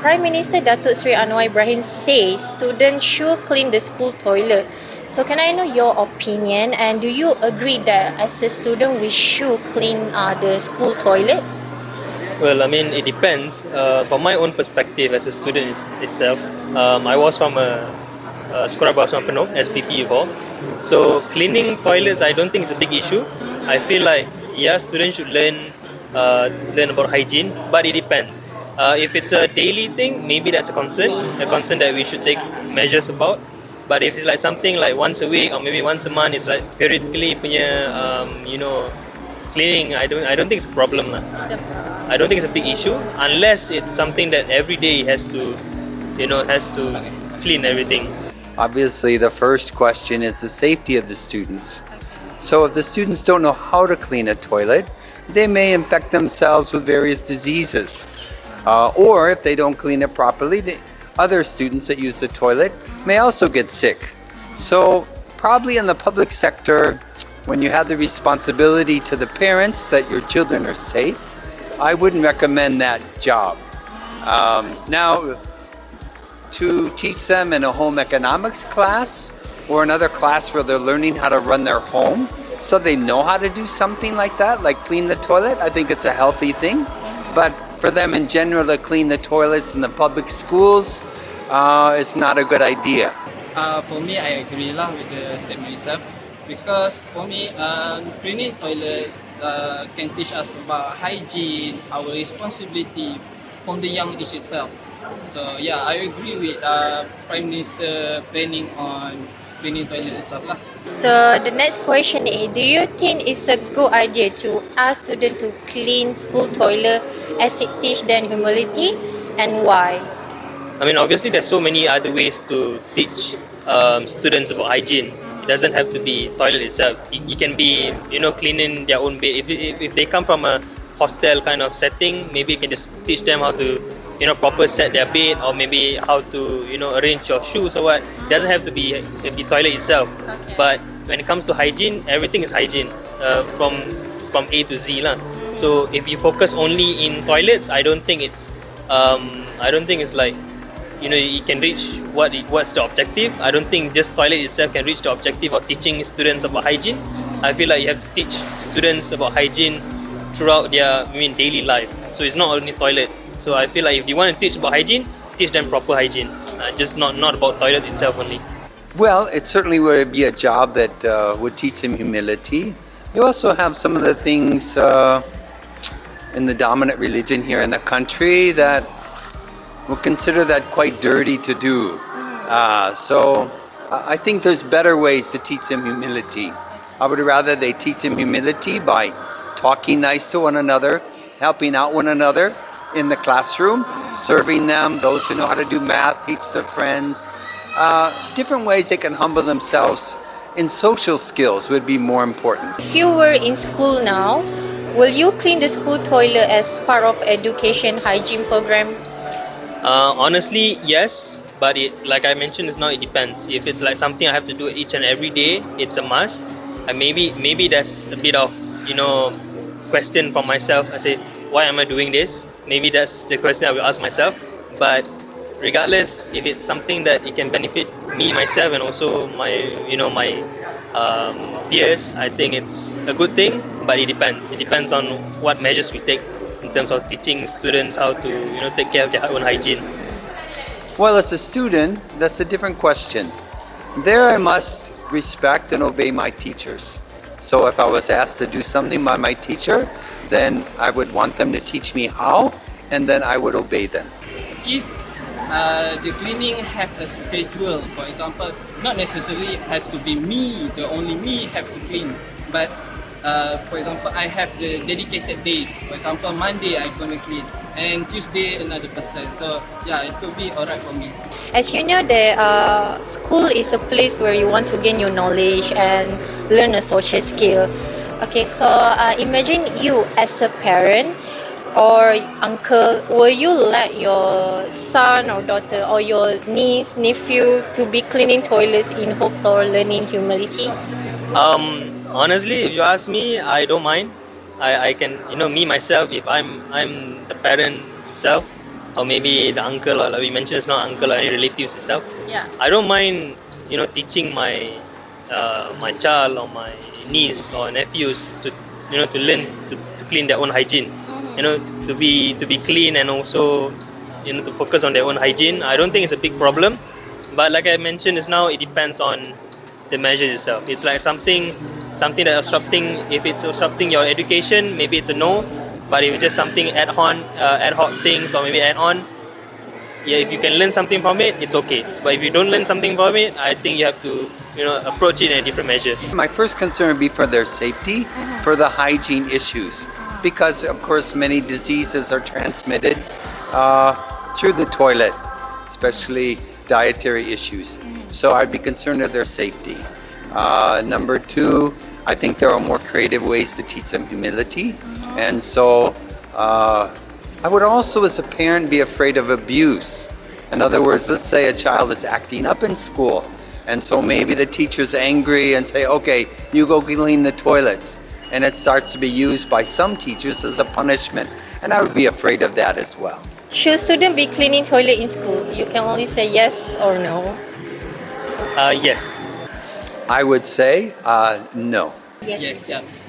Prime Minister Datuk Seri Anwar Ibrahim says students should clean the school toilet. So can I know your opinion, and do you agree that as a student we should clean the school toilet? Well, I mean, it depends. From my own perspective as a student itself, I was from a Sekolah Bahasa Penuh, SPP before. So cleaning toilets, I don't think it's a big issue. I feel like, yeah, students should learn about hygiene, but it depends. If it's a daily thing, maybe that's a concern that we should take measures about. But if it's like something like once a week or maybe once a month, it's like periodically punya, cleaning. I don't think it's a problem lah. I don't think it's a big issue unless it's something that every day has to clean everything. Obviously, the first question is the safety of the students. So if the students don't know how to clean a toilet, they may infect themselves with various diseases. Or if they don't clean it properly, the other students that use the toilet may also get sick. So probably in the public sector, when you have the responsibility to the parents that your children are safe, I wouldn't recommend that job. Now, to teach them in a home economics class or another class where they're learning how to run their home so they know how to do something like that, like clean the toilet, I think it's a healthy thing. But for them in general to clean the toilets in the public schools, it's not a good idea. For me, I agree with the statement itself, because for me, cleaning toilet can teach us about hygiene, our responsibility from the young age itself. So yeah, I agree with Prime Minister planning on cleaning toilet itself lah. So the next question is, do you think it's a good idea to ask students to clean school toilet as it teach them humility, and why? I mean, obviously, there's so many other ways to teach students about hygiene. It doesn't have to be toilet itself. It can be, cleaning their own bed. If they come from a hostel kind of setting, maybe you can just teach them how to, proper set their bed, or maybe how to, arrange your shoes or what. It doesn't have to be the toilet itself. Okay. But when it comes to hygiene, everything is hygiene from A to Z lah. So if you focus only in toilets, I don't think it's like, you can reach what's the objective. I don't think just toilet itself can reach the objective of teaching students about hygiene. I feel like you have to teach students about hygiene throughout their daily life. So it's not only toilet. So I feel like if you want to teach about hygiene, teach them proper hygiene, just not about toilet itself only. Well, it certainly would be a job that would teach them humility. You also have some of the things in the dominant religion here in the country that will consider that quite dirty to do. So I think there's better ways to teach them humility. I would rather they teach them humility by talking nice to one another, helping out one another in the classroom, serving them, those who know how to do math, teach their friends. Different ways they can humble themselves in social skills would be more important. If you were in school now, will you clean the school toilet as part of education hygiene program? Honestly, yes, but like I mentioned, it depends. If it's like something I have to do each and every day, it's a must. And maybe there's a bit of question for myself. I say, why am I doing this? Maybe that's the question I will ask myself. But regardless, if it's something that it can benefit me, myself, and also my peers, I think it's a good thing. But it depends. It depends on what measures we take in terms of teaching students how to take care of their own hygiene. Well, as a student, that's a different question. There I must respect and obey my teachers. So if I was asked to do something by my teacher, then I would want them to teach me how, and then I would obey them. If the cleaning have a schedule, for example, not necessarily has to be me, the only me have to clean, but for example, I have the dedicated days. For example, Monday I'm gonna clean, and Tuesday another person. So yeah, it could be alright for me. As you know, the school is a place where you want to gain your knowledge and learn a social skill. Okay, so imagine you as a parent or uncle, will you let your son or daughter or your niece, nephew to be cleaning toilets in hopes or learning humility? Honestly, if you ask me, I don't mind. I can, me myself, if I'm the parent itself, or maybe the uncle, or like we mentioned just now, uncle or any relatives itself. Yeah. I don't mind, teaching my child or my niece or nephews to learn to clean their own hygiene. To be clean, and also to focus on their own hygiene. I don't think it's a big problem, but like I mentioned just now, it depends on the measure itself. It's like something that obstructing. If it's obstructing your education, maybe it's a no. But if it's just something ad hoc things, or maybe add on, yeah, if you can learn something from it, it's okay. But if you don't learn something from it, I think you have to approach it in a different measure. My first concern would be for their safety, for the hygiene issues, because of course many diseases are transmitted through the toilet, especially dietary issues. So I'd be concerned of their safety. Number two, I think there are more creative ways to teach them humility. And so I would also, as a parent, be afraid of abuse. In other words, let's say a child is acting up in school, and so maybe the teacher's angry and say, okay, you go clean the toilets. And it starts to be used by some teachers as a punishment. And I would be afraid of that as well. Should student be cleaning toilet in school? You can only say yes or no. Yes. I would say no. Yes, yes.